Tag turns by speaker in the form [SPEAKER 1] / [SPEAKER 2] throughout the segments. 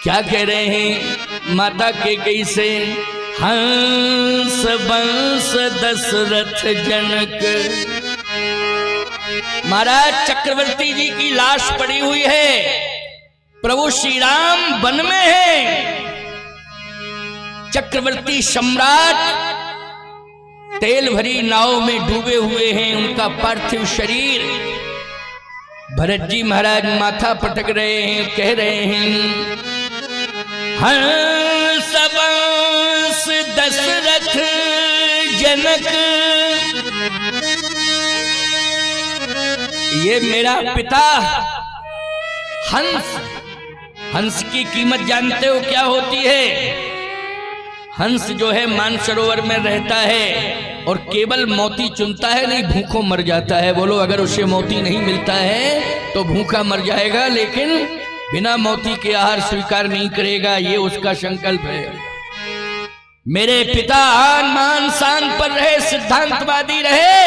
[SPEAKER 1] क्या कह रहे हैं माता कैकेयी से? हंस बंस दशरथ जनक। महाराज चक्रवर्ती जी की लाश पड़ी हुई है, प्रभु श्री राम वन में है, चक्रवर्ती सम्राट तेल भरी नाव में डूबे हुए हैं, उनका पार्थिव शरीर। भरत जी महाराज माथा पटक रहे हैं, कह रहे हैं हंस बंस दशरथ जनक, ये मेरा पिता हंस। हंस की कीमत जानते हो क्या होती है? हंस जो है मानसरोवर में रहता है और केवल मोती चुनता है, नहीं भूखों मर जाता है। बोलो अगर उसे मोती नहीं मिलता है तो भूखा मर जाएगा, लेकिन बिना मोती के आहार स्वीकार नहीं करेगा, ये उसका संकल्प है। मेरे पिता आन मान शान पर रहे, सिद्धांतवादी रहे,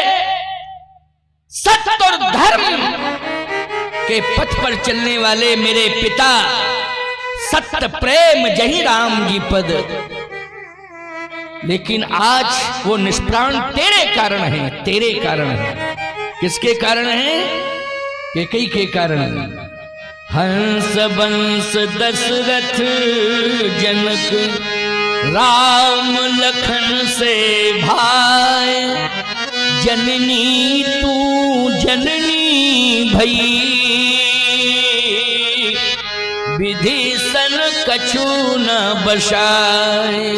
[SPEAKER 1] सत्य और धर्म के पथ पर चलने वाले मेरे पिता, सत्य प्रेम जही राम जी पद। लेकिन आज वो निष्प्राण तेरे कारण है, तेरे कारण है। किसके कारण है? कैकेयी के कारण। हंस बंस दशरथ जनक, राम लखन से भाई, जननी तू जननी भई, विधि कछु न बसाए।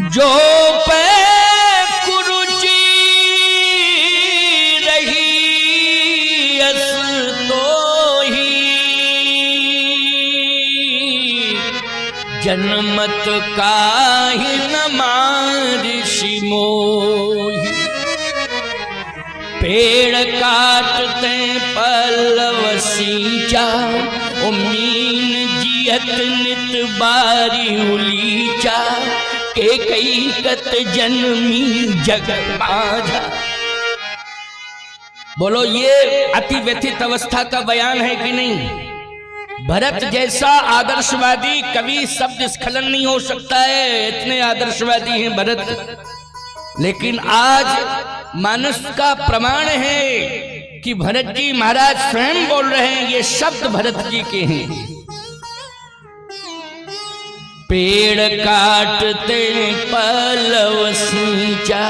[SPEAKER 1] जो पे कुरुचि रही अस तो ही, जनमत काहि न मारिषि मोहि। पेड़ काटते पल्लव सींचा, मीन जियत नित बारी उलीचा, कैकेयी कत जन्मी जग माझा। बोलो ये अति व्यथित अवस्था का बयान है कि नहीं? भरत जैसा आदर्शवादी कवि शब्द स्खलन नहीं हो सकता है, इतने आदर्शवादी हैं भरत। लेकिन आज मानस का प्रमाण है कि भरत जी महाराज स्वयं बोल रहे हैं, ये शब्द भरत जी के हैं। पेड़ काटते पल्लव सींचा,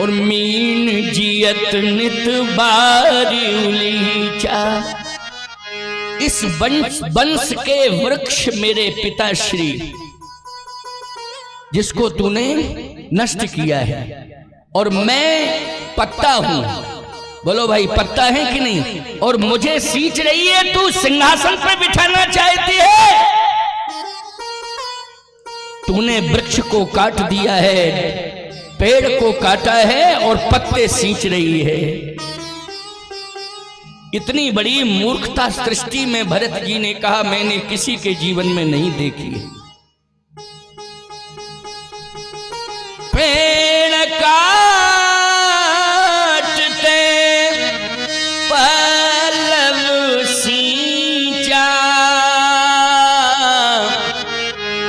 [SPEAKER 1] और मीन जियत नित बारी उलीचा। इस वंश के वृक्ष मेरे पिताश्री, जिसको तूने नष्ट किया है, और मैं पत्ता हूं। बोलो भाई पत्ता है कि नहीं? और मुझे सींच रही है, तू सिंहासन पे बिठाना चाहती है। तूने वृक्ष को काट दिया है, पेड़ को काटा है और पत्ते सींच रही है। इतनी बड़ी मूर्खता सृष्टि में भरत जी ने कहा मैंने किसी के जीवन में नहीं देखी है। पेड़ काटते पल्लव सींचा,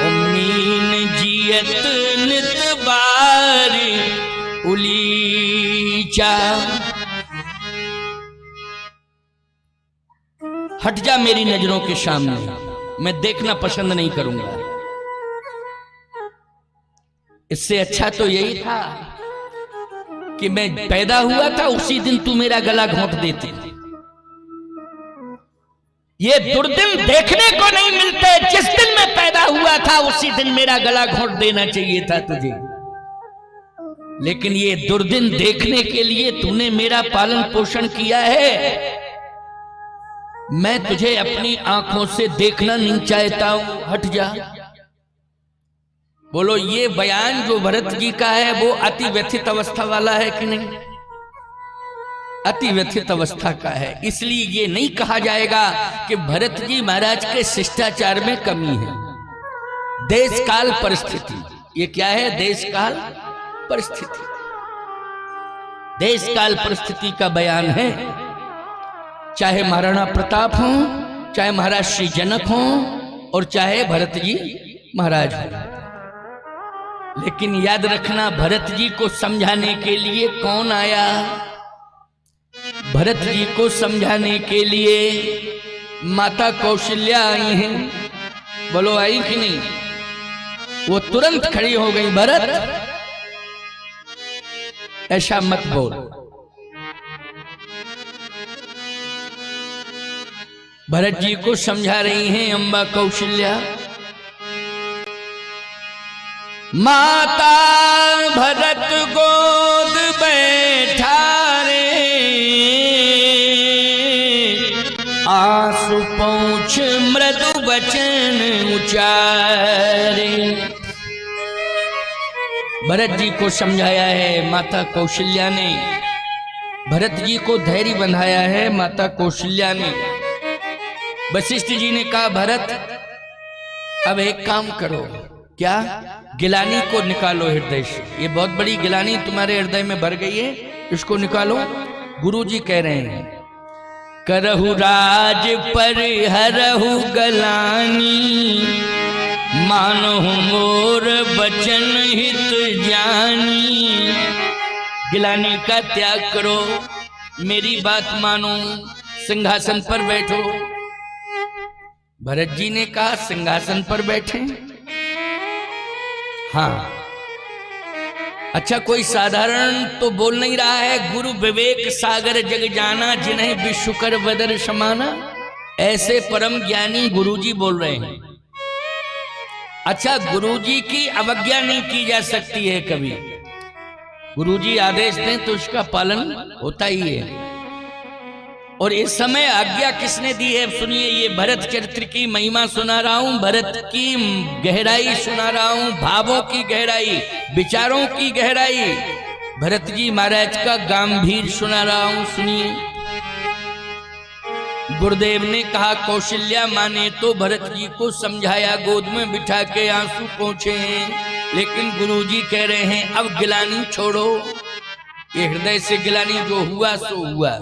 [SPEAKER 1] मीन जियत नित बारी उलीचा। हट जा मेरी नजरों के सामने, मैं देखना पसंद नहीं करूंगा। इससे अच्छा तो यही था कि मैं पैदा हुआ था उसी दिन तू मेरा गला घोंट देती। ये दुर्दिन देखने को नहीं मिलते। जिस दिन मैं पैदा हुआ था उसी दिन मेरा गला घोंट देना चाहिए था तुझे। लेकिन ये दुर्दिन देखने के लिए तूने मेरा पालन पोषण किया है। मैं तुझे अपनी आंखों से देखना नहीं चाहता हूं, हट जा। बोलो ये बयान जो भरत जी का है वो अति व्यथित अवस्था वाला है कि नहीं? अति व्यथित अवस्था का है। इसलिए ये नहीं कहा जाएगा कि भरत जी महाराज के शिष्टाचार में कमी है। देश काल परिस्थिति, ये क्या है? देश काल परिस्थिति, देश काल परिस्थिति का बयान है। चाहे महाराणा प्रताप हो, चाहे महाराज श्री जनक हो और चाहे भरत जी महाराज हो। लेकिन याद रखना, भरत जी को समझाने के लिए कौन आया? भरत जी को समझाने के लिए माता कौशल्या आई हैं। बोलो आई कि नहीं? वो तुरंत खड़ी हो गई, भरत ऐसा मत बोल। भरत जी को समझा रही हैं अम्बा कौशल्या। माता भरत गोद बैठा रे, आंसू पहुंच मृदु वचन उचारे। भरत जी को समझाया है माता कौशल्या ने, भरत जी को धैर्य बंधाया है माता कौशल्या ने। वशिष्ठ जी ने कहा, भरत अब एक काम करो। क्या? गिलानी को निकालो हृदय से। ये बहुत बड़ी गिलानी तुम्हारे हृदय में भर गई है, इसको निकालो। गुरु जी कह रहे हैं, करहु राज पर हरहु गलानी, मानहु मोर बचन हित जानी। गिलानी का त्याग करो, मेरी बात मानो, सिंहासन पर बैठो। भरत जी ने कहा, सिंहासन पर बैठे? हाँ। अच्छा, कोई साधारण तो बोल नहीं रहा है। गुरु विवेक सागर जग जाना, जिन्हें विश्व कर बदर समाना, ऐसे परम ज्ञानी गुरुजी बोल रहे हैं। अच्छा, गुरुजी की अवज्ञा नहीं की जा सकती है कभी। गुरुजी आदेश दें तो उसका पालन होता ही है। और इस समय आज्ञा किसने दी है? सुनिए, ये भरत चरित्र की महिमा सुना रहा हूं, भरत की गहराई सुना रहा हूं, भावों की गहराई, विचारों की गहराई, भरत जी महाराज का गंभीर सुना रहा हूं। सुनिए, गुरुदेव ने कहा, कौशल्या माँ ने तो भरत जी को समझाया, गोद में बिठा के आंसू पहुंचे हैं। लेकिन गुरुजी कह रहे हैं, अब गिलानी छोड़ो, ये हृदय से गिलानी जो हुआ सो हुआ।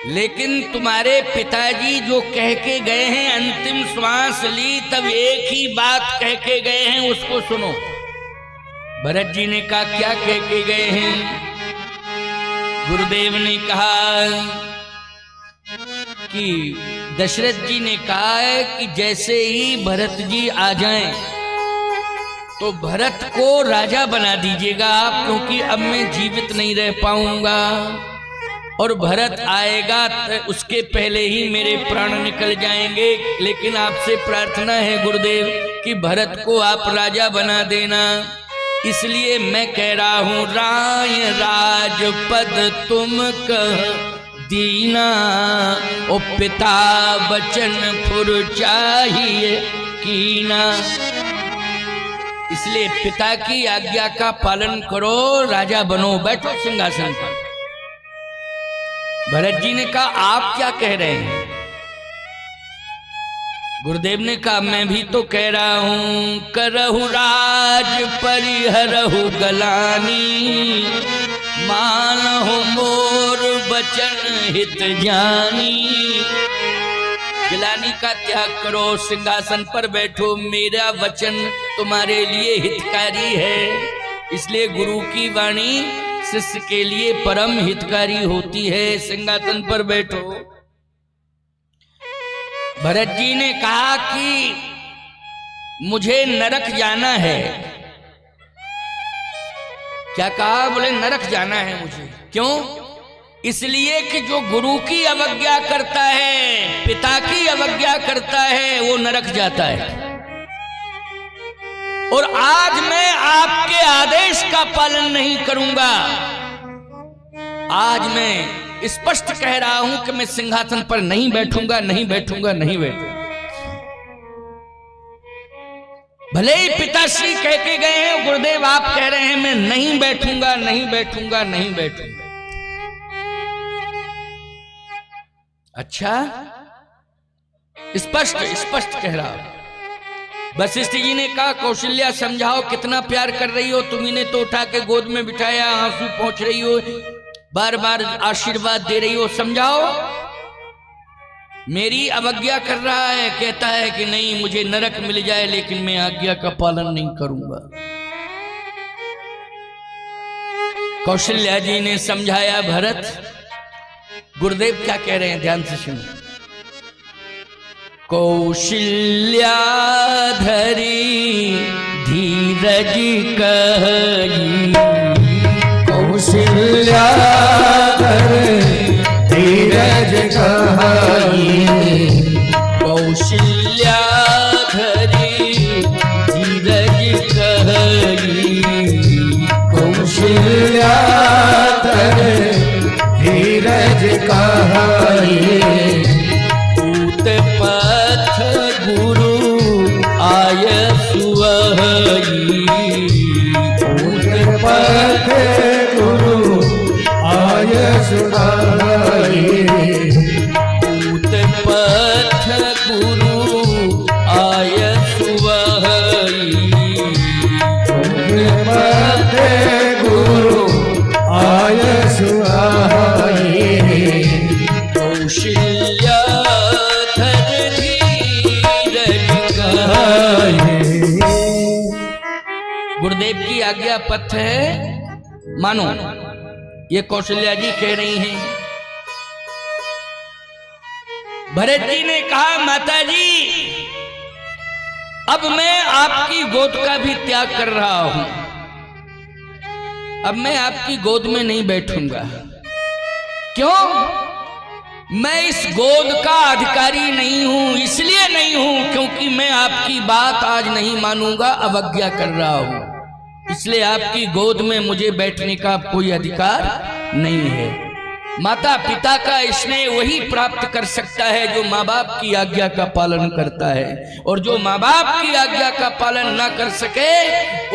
[SPEAKER 1] लेकिन तुम्हारे पिताजी जो कह के गए हैं, अंतिम श्वास ली तब एक ही बात कह के गए हैं, उसको सुनो। भरत जी ने कहा, क्या कह के गए हैं? गुरुदेव ने कहा कि दशरथ जी ने कहा है कि जैसे ही भरत जी आ जाएं तो भरत को राजा बना दीजिएगा आप, क्योंकि अब मैं जीवित नहीं रह पाऊंगा, और भरत आएगा तो उसके पहले ही मेरे प्राण निकल जाएंगे। लेकिन आपसे प्रार्थना है गुरुदेव कि भरत को आप राजा बना देना। इसलिए मैं कह रहा हूं, राय राजपद तुम कह दीना, ओ पिता बचन फुर चाहिए कीना। इसलिए पिता की आज्ञा का पालन करो, राजा बनो, बैठो सिंहासन पर। भरत जी ने कहा, आप क्या कह रहे हैं? गुरुदेव ने कहा, मैं भी तो कह रहा हूं, करहु राज परिहरहु गलानी, मानहु मोर बचन हित जानी। गिलानी का त्याग करो, सिंहासन पर बैठो, मेरा वचन तुम्हारे लिए हितकारी है। इसलिए गुरु की वाणी शिष्य के लिए परम हितकारी होती है। सिंहासन पर बैठो। भरत जी ने कहा कि मुझे नरक जाना है। क्या कहा? बोले नरक जाना है मुझे। क्यों? इसलिए कि जो गुरु की अवज्ञा करता है, पिता की अवज्ञा करता है, वो नरक जाता है। और आज मैं आपके आदेश का पालन नहीं करूंगा। आज मैं स्पष्ट कह रहा हूं कि मैं सिंहासन पर नहीं बैठूंगा, नहीं बैठूंगा, नहीं बैठूंगा। भले ही पिताश्री कह के गए हैं, गुरुदेव आप कह रहे हैं मैं नहीं बैठूंगा, नहीं बैठूंगा, नहीं बैठूंगा। अच्छा, स्पष्ट स्पष्ट कह रहा हूं। वशिष्ठ जी ने कहा, कौशल्या समझाओ, कितना प्यार कर रही हो तुम, इन्हें तो उठा के गोद में बिठाया, आंसू पहुंच रही हो, बार बार आशीर्वाद दे रही हो, समझाओ। मेरी अवज्ञा कर रहा है, कहता है कि नहीं मुझे नरक मिल जाए लेकिन मैं आज्ञा का पालन नहीं करूंगा। कौशल्या जी ने समझाया, भरत गुरुदेव क्या कह रहे हैं ध्यान से सुनो। कौशल्या धरी धीरज कही,
[SPEAKER 2] कौशल्या धरी धीरज कही,
[SPEAKER 1] कौशल्या धरी धीरज कही,
[SPEAKER 2] कौशल्या धरी धीरज कही,
[SPEAKER 1] पूत पथ गुरु आय सुवही,
[SPEAKER 2] पूत पथ गुरु आय सुवही,
[SPEAKER 1] पूत पथ गुरु आय सुवही,
[SPEAKER 2] पूत पथ गुरु आय सुवही,
[SPEAKER 1] कौशल्या धरी धीरज कही। गुरुदेव की आज्ञा पथ है, मानो। ये कौशल्या जी कह रही हैं। भरत जी ने कहा, माता जी अब मैं आपकी गोद का भी त्याग कर रहा हूं, अब मैं आपकी गोद में नहीं बैठूंगा। क्यों? मैं इस गोद का अधिकारी नहीं हूं, इसलिए नहीं हूं क्योंकि मैं आपकी बात आज नहीं मानूंगा, अवज्ञा कर रहा हूं, इसलिए आपकी गोद में मुझे बैठने का कोई अधिकार नहीं है। माता पिता का स्नेह वही प्राप्त कर सकता है जो माँ बाप की आज्ञा का पालन करता है, और जो माँ बाप की आज्ञा का पालन ना कर सके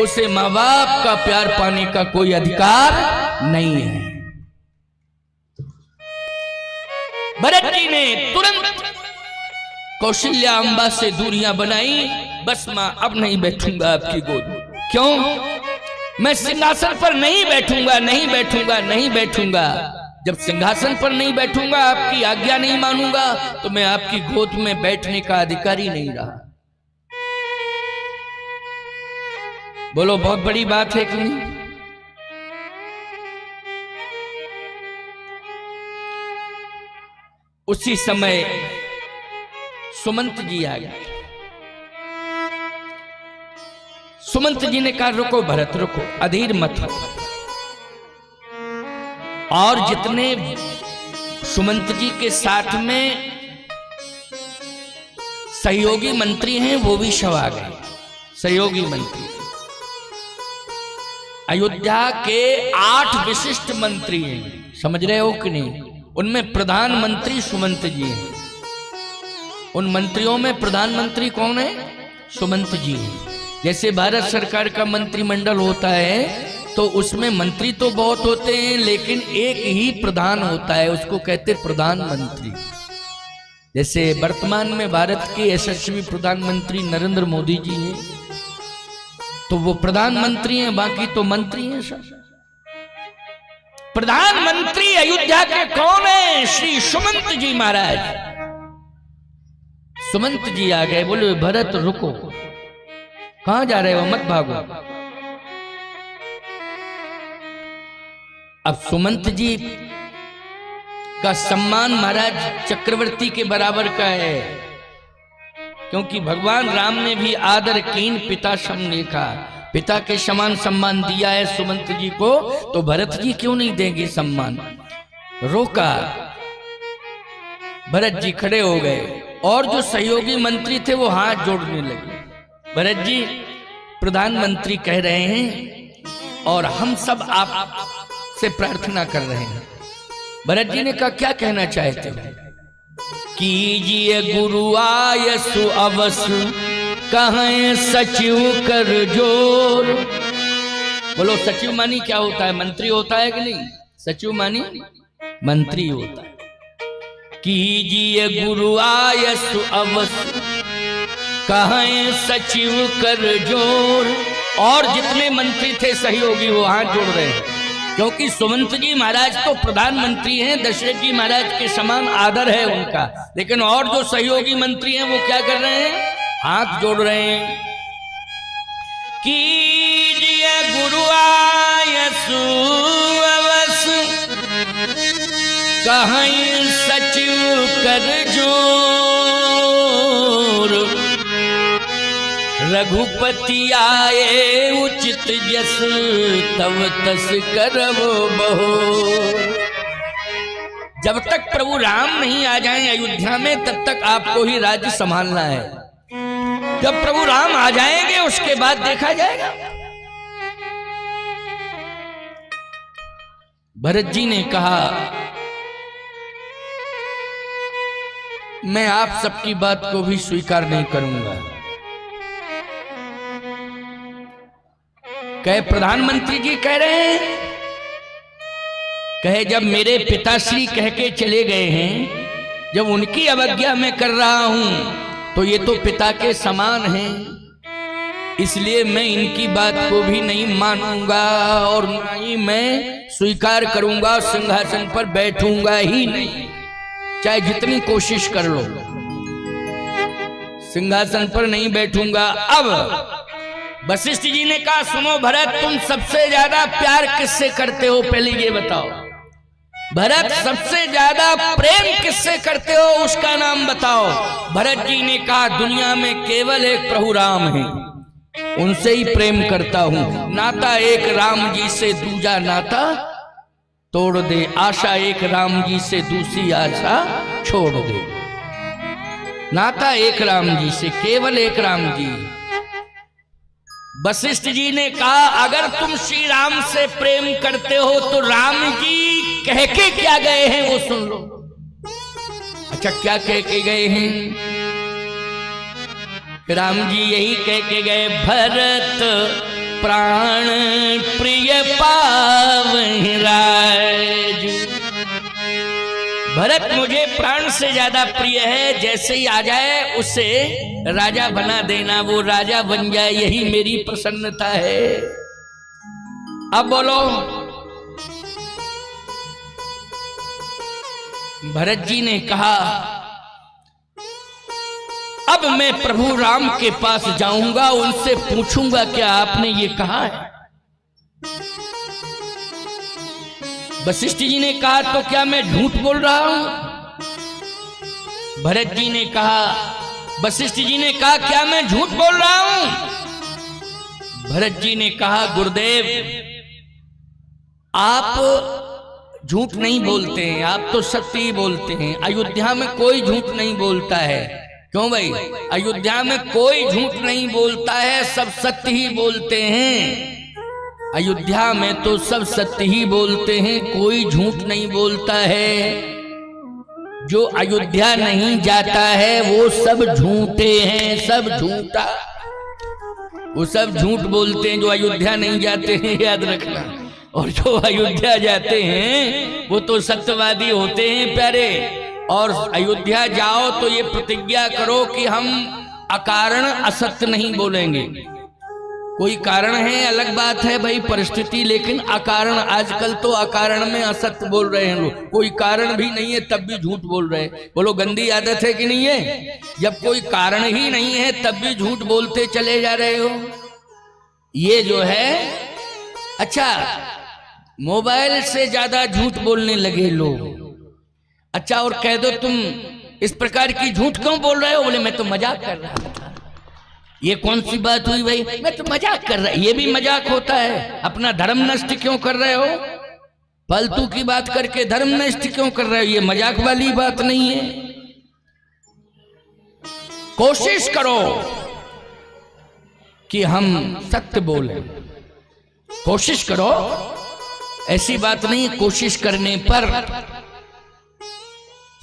[SPEAKER 1] उसे माँ बाप का प्यार पाने का कोई अधिकार नहीं है। भरत जी ने तुरंत कौशल्या अंबा से दूरियां बनाई। बस मां अब नहीं बैठूंगा आपकी गोद में। क्यों? मैं सिंहासन पर नहीं बैठूंगा, नहीं बैठूंगा, नहीं बैठूंगा। जब सिंहासन पर नहीं बैठूंगा, आपकी आज्ञा नहीं मानूंगा, तो मैं आपकी गोद में बैठने का अधिकारी नहीं रहा। बोलो, बहुत बड़ी बात है कि नहीं? उसी समय सुमंत जी आ गए। सुमंत जी ने कहा, रुको भरत रुको, अधीर मत हो। और जितने सुमंत जी के साथ में सहयोगी मंत्री हैं वो भी सब आ गए। सहयोगी मंत्री अयोध्या के 8 विशिष्ट मंत्री हैं, समझ रहे हो कि नहीं? उनमें प्रधानमंत्री सुमंत जी हैं। उन मंत्रियों में प्रधानमंत्री कौन है? सुमंत जी हैं। जैसे भारत सरकार का मंत्रिमंडल होता है तो उसमें मंत्री तो बहुत होते हैं, लेकिन एक ही प्रधान होता है, उसको कहते प्रधानमंत्री। जैसे वर्तमान में भारत के यशस्वी प्रधानमंत्री नरेंद्र मोदी जी हैं, तो वो प्रधानमंत्री हैं, बाकी तो मंत्री हैं सब। प्रधानमंत्री अयोध्या के कौन है? श्री सुमंत जी महाराज। सुमंत जी आ गए, बोले भरत रुको, कहां जा रहे हो? मत भागो। अब सुमंत जी का सम्मान महाराज चक्रवर्ती के बराबर का है, क्योंकि भगवान राम ने भी आदर कीन पिता सम देखा, पिता के समान सम्मान दिया है सुमंत जी को, तो भरत जी क्यों नहीं देंगे सम्मान? रोका। भरत जी खड़े हो गए और जो सहयोगी मंत्री थे वो हाथ जोड़ने लगे। भरत जी, प्रधानमंत्री कह रहे हैं और हम सब आप से प्रार्थना कर रहे हैं। भरत जी ने कहा, क्या कहना चाहते हो? कीजिए गुरु आयसु अवस, कहें सचिव कर जोर। बोलो, सचिव मानी क्या होता है? मंत्री होता है कि नहीं? सचिव मानी मंत्री होता है। कीजिए गुरु आयसु अवस, कहें सचिव कर जोर। और जितने मंत्री थे सहयोगी वो हाथ जोड़ रहे हैं, क्योंकि सुमंत जी महाराज तो प्रधानमंत्री हैं, दशरथ जी महाराज के समान आदर है उनका, लेकिन और जो सहयोगी मंत्री हैं वो क्या कर रहे हैं, हाथ जोड़ रहे हैं। कीजिए गुरु आयसु अवस, कहीं सचिव कर जोर, रघुपति आए उचित जस, तब तस करबो बहो। जब तक प्रभु राम नहीं आ जाएं अयोध्या में, तब तक आपको ही राज्य संभालना है। जब प्रभु राम आ जाएंगे उसके बाद देखा जाएगा। भरत जी ने कहा, मैं आप सबकी बात को भी स्वीकार नहीं करूंगा। कहे प्रधानमंत्री जी कह रहे हैं, कहे जब मेरे पिताश्री कह के चले गए हैं, जब उनकी अवज्ञा मैं कर रहा हूं तो ये तो पिता के समान हैं, इसलिए मैं इनकी बात को भी नहीं मानूंगा और ना ही मैं स्वीकार करूंगा, सिंहासन पर बैठूंगा ही नहीं, चाहे जितनी कोशिश कर लो, सिंहासन पर नहीं बैठूंगा। अब वशिष्ठ जी ने कहा, सुनो भरत, तुम सबसे ज्यादा प्यार किससे करते हो, पहले ये बताओ। भरत, सबसे ज्यादा प्रेम किससे करते हो, उसका नाम बताओ। भरत जी ने कहा, दुनिया में केवल एक प्रभु राम है, उनसे ही प्रेम करता हूं। नाता एक राम जी से दूजा नाता तोड़ दे, आशा एक राम जी से दूसरी आशा छोड़ दे। नाता एक राम जी से, केवल एक राम जी। वशिष्ठ जी ने कहा, अगर तुम श्री राम से प्रेम करते हो तो राम जी कह के क्या गए हैं वो सुन लो। अच्छा, क्या कह के गए हैं? राम जी यही कह के गए, भरत प्राण प्रिय पावहि राज। भरत मुझे प्राण से ज्यादा प्रिय है, जैसे ही आ जाए उसे राजा बना देना, वो राजा बन जाए, यही मेरी प्रसन्नता है। अब बोलो, भरत जी ने कहा, अब मैं प्रभु राम के पास जाऊंगा, उनसे पूछूंगा क्या आपने ये कहा है। वशिष्ठ जी ने कहा, तो क्या मैं झूठ बोल रहा हूं? भरत जी ने कहा, वशिष्ठ जी ने कहा, क्या मैं झूठ बोल रहा हूं? भरत जी ने कहा, गुरुदेव आप झूठ नहीं बोलते हैं, आप तो सत्य ही बोलते हैं। अयोध्या में कोई झूठ नहीं बोलता है। क्यों भाई? अयोध्या में कोई झूठ नहीं बोलता है, सब सत्य ही बोलते हैं। अयोध्या में तो सब सत्य ही बोलते हैं, कोई झूठ नहीं बोलता है। जो अयोध्या नहीं जाता है वो सब झूठे हैं, सब झूठा, वो सब झूठ बोलते हैं जो अयोध्या नहीं जाते हैं, याद रखना। और जो अयोध्या जाते हैं वो तो सत्यवादी होते हैं प्यारे। और अयोध्या जाओ तो ये प्रतिज्ञा करो कि हम अकारण असत्य नहीं बोलेंगे। कोई कारण है अलग बात है भाई, परिस्थिति, लेकिन अकारण, आजकल तो अकारण में असत्य बोल रहे हैं लोग। कोई कारण भी नहीं है तब भी झूठ बोल रहे हैं। बोलो, गंदी आदत है कि नहीं है? जब कोई कारण ही नहीं है तब भी झूठ बोलते चले जा रहे हो, ये जो है। अच्छा, मोबाइल से ज्यादा झूठ बोलने लगे लोग। अच्छा, और कह दो तुम इस प्रकार की झूठ क्यों बोल रहे हो? बोले, मैं तो मजाक कर रहा था। ये कौन सी बात हुई भाई? मैं तो मजाक कर रहा। ये भी मजाक होता है? अपना धर्म नष्ट क्यों कर रहे हो? फालतू की बात करके धर्म नष्ट क्यों कर रहे हो? ये मजाक वाली बात नहीं है। कोशिश करो कि हम सत्य बोले, कोशिश करो। ऐसी बात नहीं, कोशिश करने पर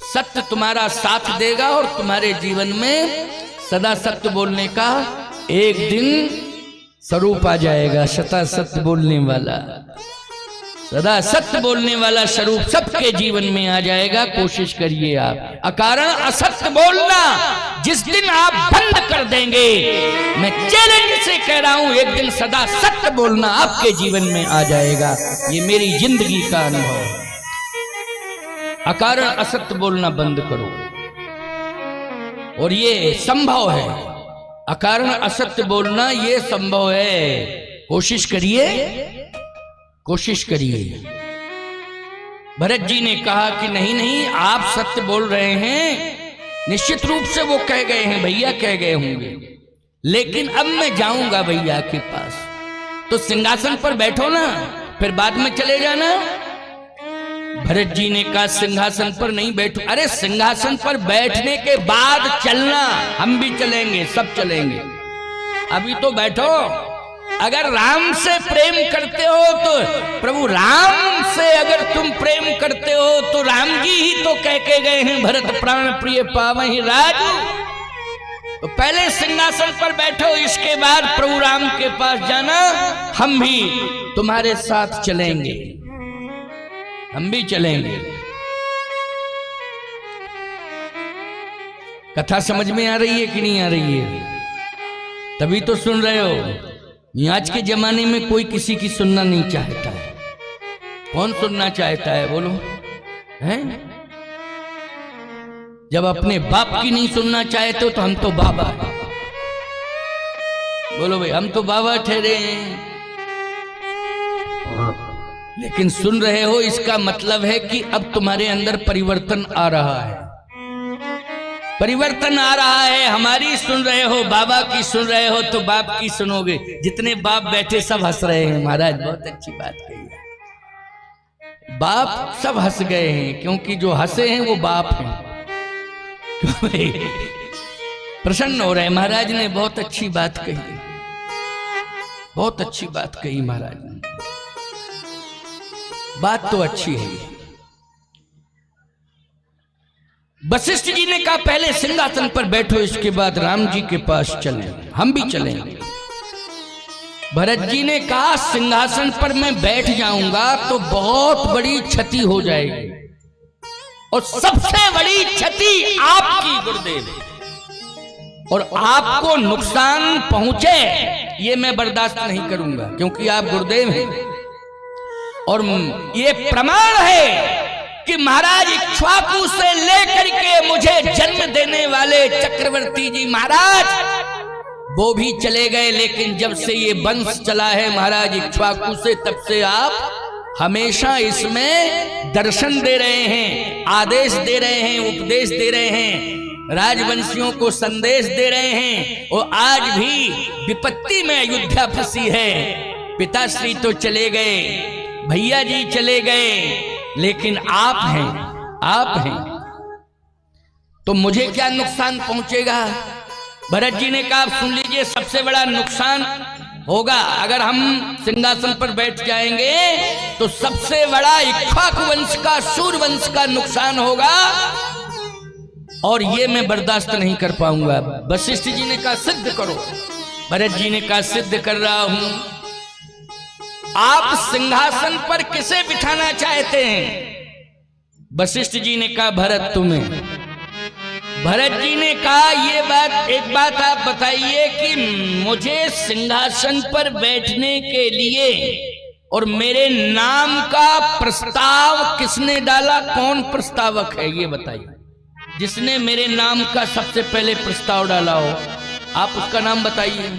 [SPEAKER 1] सत्य तुम्हारा साथ देगा और तुम्हारे जीवन में सदा सत्य बोलने का एक दिन स्वरूप आ जाएगा। सदा सत्य बोलने वाला, सदा सत्य बोलने वाला स्वरूप सबके जीवन में आ जाएगा। कोशिश करिए आप अकारण असत्य बोलना जिस दिन आप बंद कर देंगे, मैं चैलेंज से कह रहा हूं, एक दिन सदा सत्य बोलना आपके जीवन में आ जाएगा। ये मेरी जिंदगी का अनुभव है। अकारण असत्य बोलना बंद करो, और ये संभव है। अकारण असत्य बोलना ये संभव है। कोशिश करिए, कोशिश करिए। भरत जी ने कहा कि नहीं नहीं, आप सत्य बोल रहे हैं। निश्चित रूप से वो कह गए हैं, भैया कह गए होंगे, लेकिन अब मैं जाऊंगा भैया के पास, तो सिंहासन पर बैठो ना, फिर बाद में चले जाना। भरत जी ने कहा सिंहासन पर नहीं बैठो। अरे सिंहासन पर बैठने के बाद चलना, हम भी चलेंगे, सब चलेंगे, अभी तो बैठो। अगर राम से प्रेम करते हो तो प्रभु राम से अगर तुम प्रेम करते हो तो राम जी ही तो कह के गए हैं, भरत प्राण प्रिय पावहि राजू। तो पहले सिंहासन पर बैठो, इसके बाद प्रभु राम के पास जाना। हम भी तुम्हारे साथ चलेंगे, हम भी चलेंगे। कथा समझ में आ रही है कि नहीं आ रही है? तभी तो सुन रहे हो। आज के जमाने में कोई किसी की सुनना नहीं चाहता है। कौन सुनना चाहता है बोलो? हैं? जब अपने बाप की नहीं सुनना चाहते हो तो हम तो बाबा हैं। बोलो भाई, हम तो बाबा ठहरे हैं। लेकिन सुन रहे हो, इसका मतलब है कि अब तुम्हारे अंदर परिवर्तन आ रहा है, परिवर्तन आ रहा है। हमारी सुन रहे हो, बाबा की सुन रहे हो, तो बाप की सुनोगे। जितने बाप बैठे सब हंस रहे हैं। महाराज बहुत अच्छी बात कही है। बाप सब हंस गए हैं, क्योंकि जो हंसे हैं वो बाप हैं। प्रसन्न हो रहे हैं। महाराज ने बहुत अच्छी बात कही, बहुत अच्छी बात कही महाराज ने। बात तो अच्छी है। वशिष्ठ जी ने कहा पहले सिंहासन पर बैठो, इसके बाद राम जी के पास चलें, हम भी चलेंगे। भरत जी ने कहा सिंहासन पर मैं बैठ जाऊंगा तो बहुत बड़ी क्षति हो जाएगी, और सबसे बड़ी क्षति आपकी गुरुदेव, और आपको नुकसान पहुंचे ये मैं बर्दाश्त नहीं करूंगा, क्योंकि आप गुरुदेव हैं। और ये प्रमाण है कि महाराज इक्ष्वाकु से लेकर के मुझे जन्म देने वाले चक्रवर्ती जी महाराज वो भी चले गए, लेकिन जब से ये वंश चला है महाराज इक्ष्वाकु से, तब से आप हमेशा इसमें दर्शन दे रहे हैं, आदेश दे रहे हैं, उपदेश दे रहे हैं, राजवंशियों को संदेश दे रहे हैं। और आज भी विपत्ति में अयोध्या फंसी है। पिताश्री तो चले गए, भैया जी चले गए, लेकिन आप हैं, आप हैं, तो मुझे क्या नुकसान पहुंचेगा? भरत जी ने कहा सुन लीजिए, सबसे बड़ा नुकसान होगा अगर हम सिंहासन पर बैठ जाएंगे, तो सबसे बड़ा इक्ष्वाकु वंश का, सूर्यवंश का नुकसान होगा, और ये मैं बर्दाश्त नहीं कर पाऊंगा। वशिष्ठ जी ने कहा सिद्ध करो। भरत जी ने कहा सिद्ध कर रहा हूं। आप सिंहासन पर किसे बिठाना चाहते हैं? वशिष्ठ जी ने कहा भरत तुम्हें। भरत जी ने कहा ये बात, एक बात आप बताइए कि मुझे सिंहासन पर बैठने के लिए और मेरे नाम का प्रस्ताव किसने डाला? कौन प्रस्तावक है ये बताइए। जिसने मेरे नाम का सबसे पहले प्रस्ताव डाला हो, आप उसका नाम बताइए।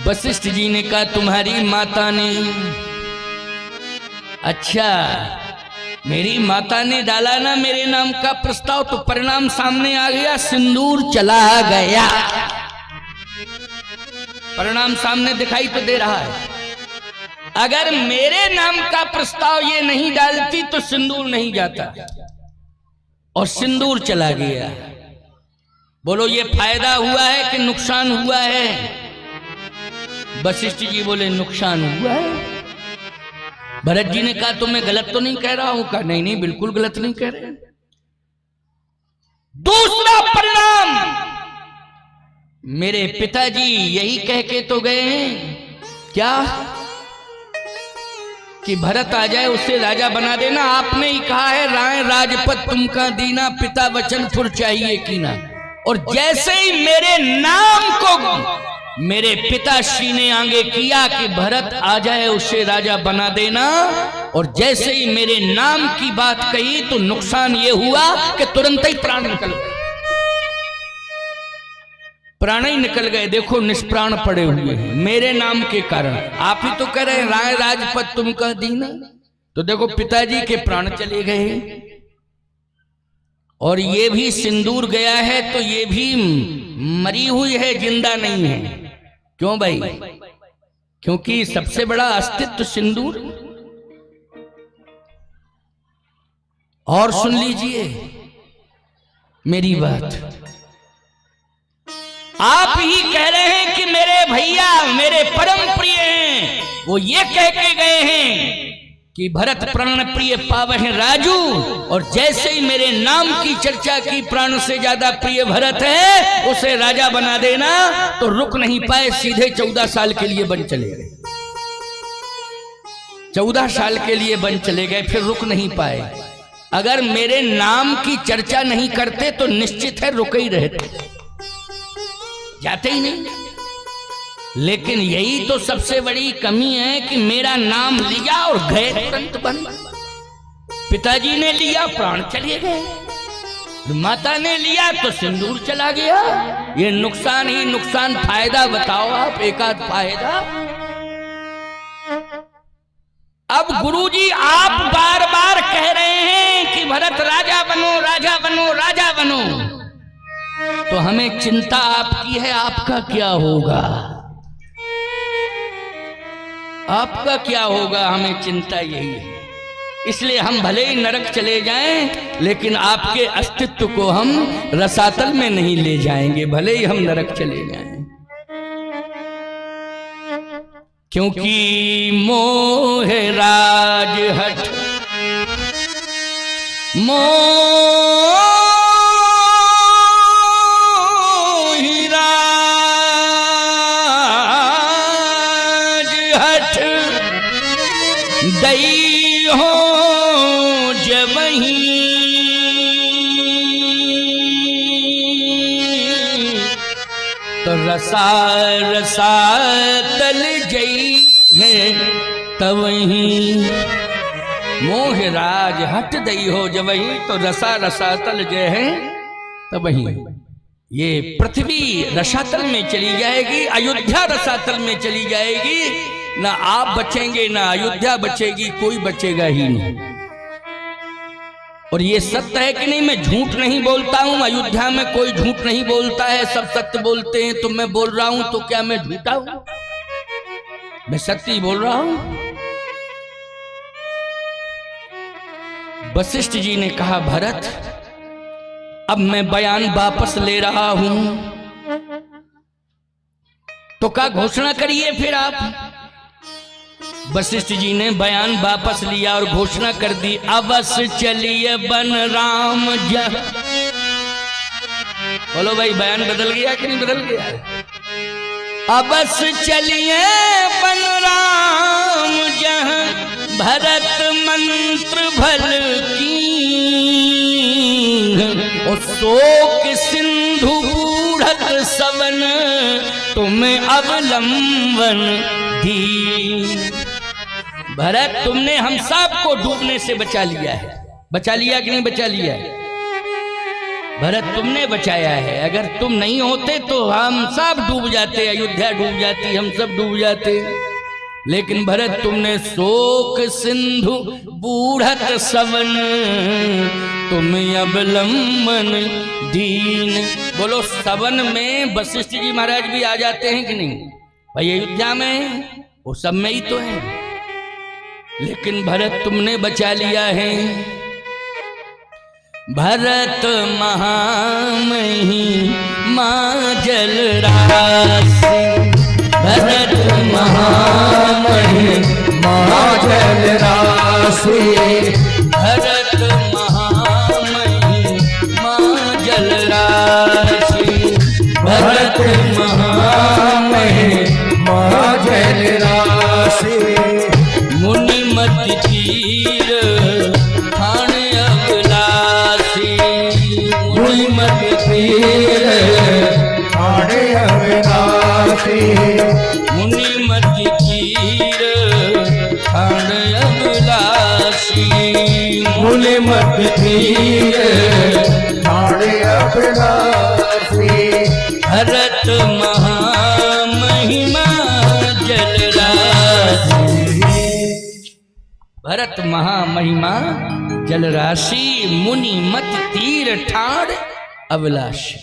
[SPEAKER 1] वशिष्ठ जी ने कहा तुम्हारी माता ने। अच्छा, मेरी माता ने डाला ना मेरे नाम का प्रस्ताव, तो परिणाम सामने आ गया, सिंदूर चला गया। परिणाम सामने दिखाई तो दे रहा है। अगर मेरे नाम का प्रस्ताव ये नहीं डालती तो सिंदूर नहीं जाता, और सिंदूर चला गया। बोलो ये फायदा हुआ है कि नुकसान हुआ है? वशिष्ठ जी बोले नुकसान हुआ है। भरत जी ने कहा तो मैं गलत तो नहीं कह रहा हूं? कहा नहीं नहीं, बिल्कुल गलत नहीं कह रहे। दूसरा परिणाम, मेरे पिताजी यही कह के तो गए हैं, क्या कि भरत आ जाए उसे राजा बना देना। आपने ही कहा है राय राजपद तुमका दीना, पिता वचन फुर चाहिए कीना। और जैसे ही मेरे नाम को मेरे पिताश्री ने आगे किया कि भरत आ जाए उसे राजा बना देना, और जैसे ही मेरे नाम की बात कही तो नुकसान ये हुआ कि तुरंत ही प्राण निकल गए। प्राण ही निकल गए। देखो निष्प्राण पड़े हुए हैं मेरे नाम के कारण। आप ही तो कह रहे हैं राय राजपद तुमका दीना, तो देखो पिताजी के प्राण चले गए। और ये भी सिंदूर गया है तो ये भी मरी हुई है, जिंदा नहीं है। क्यों भाई? क्योंकि सबसे बड़ा अस्तित्व सिंदूर। और सुन लीजिए मेरी बात, आप ही कह रहे हैं कि मेरे भैया मेरे परम प्रिय हैं, वो ये कह के गए हैं कि भरत प्राण प्रिय पावह राजू, और जैसे ही मेरे नाम की चर्चा की प्राण से ज्यादा प्रिय भरत है उसे राजा बना देना, तो रुक नहीं पाए, सीधे 14 साल के लिए बन चले गए। 14 साल के लिए बन चले गए, फिर रुक नहीं पाए। अगर मेरे नाम की चर्चा नहीं करते तो निश्चित है रुके ही रहते, जाते ही नहीं। लेकिन यही तो सबसे बड़ी कमी है कि मेरा नाम लिया और गए तुरंत बन। पिताजी ने लिया प्राण चले गए, माता ने लिया तो सिंदूर चला गया। ये नुकसान ही नुकसान। फायदा बताओ आप, एक आध फायदा। अब गुरुजी आप बार बार कह रहे हैं कि भरत राजा बनो राजा बनो राजा बनो, तो हमें चिंता आपकी है, आपका क्या होगा? आपका क्या होगा? हमें चिंता यही है। इसलिए हम भले ही नरक चले जाएं, लेकिन आपके अस्तित्व को हम रसातल में नहीं ले जाएंगे, भले ही हम नरक चले जाएं। क्योंकि मोह राज हट दई हो जबही, तो रसा रसा तल जई है तवही। मोह राज हट दई हो जबही, तो रसा रसा तल जय है तवही। ये पृथ्वी रसातल में चली जाएगी, अयोध्या रसातल में चली जाएगी। ना आप बचेंगे ना अयोध्या बचेगी, कोई बचेगा ही नहीं। और ये सत्य है कि नहीं? मैं झूठ नहीं बोलता हूं। अयोध्या में कोई झूठ नहीं बोलता है, सब सत्य बोलते हैं। तो मैं बोल रहा हूं तो क्या मैं झूठा हूं? मैं सत्य ही बोल रहा हूं। वशिष्ठ जी ने कहा भरत अब मैं बयान वापस ले रहा हूं, तो क्या घोषणा करिए फिर आप। वशिष्ठ जी ने बयान वापस लिया और घोषणा कर दी, अवश्य चलिए बन राम जह। बोलो भाई, बयान बदल गया कि नहीं बदल गया? अवश्य चलिए बन राम जह, भरत मंत्र भल की, और शोक सिंधु बूढ़त सवन, तुम्हें अवलंबन दी। भरत तुमने हम सब को डूबने से बचा लिया है। बचा लिया कि नहीं बचा लिया है? भरत तुमने बचाया है। अगर तुम नहीं होते तो हम सब डूब जाते, अयोध्या डूब जाती, हम सब डूब जाते। लेकिन भरत तुमने शोक सिंधु बूढ़त सवन, तुम अवलंबन दीन। बोलो, सवन में वशिष्ठ जी महाराज भी आ जाते हैं कि नहीं? भाई अयोध्या में वो सब में ही तो है। लेकिन भरत तुमने बचा लिया है। भरत महामही माँ जल राशि, भरत महामही
[SPEAKER 2] माँ जल राशि,
[SPEAKER 1] भरत महामही माँ जल राशि,
[SPEAKER 2] भरत महामही माँ जल राशि।
[SPEAKER 1] मुनि मत
[SPEAKER 2] मुनिमत तीर ठाणे अविनाशी
[SPEAKER 1] मुनिमत तीर ठाण अभिलाषी
[SPEAKER 2] मुनिमत तीर ठाणे अविनाशी
[SPEAKER 1] भरत महामहिमा जलराशि भरत महामहिमा जलराशि मुनि मत तीर ठाड़ अभिलाषी।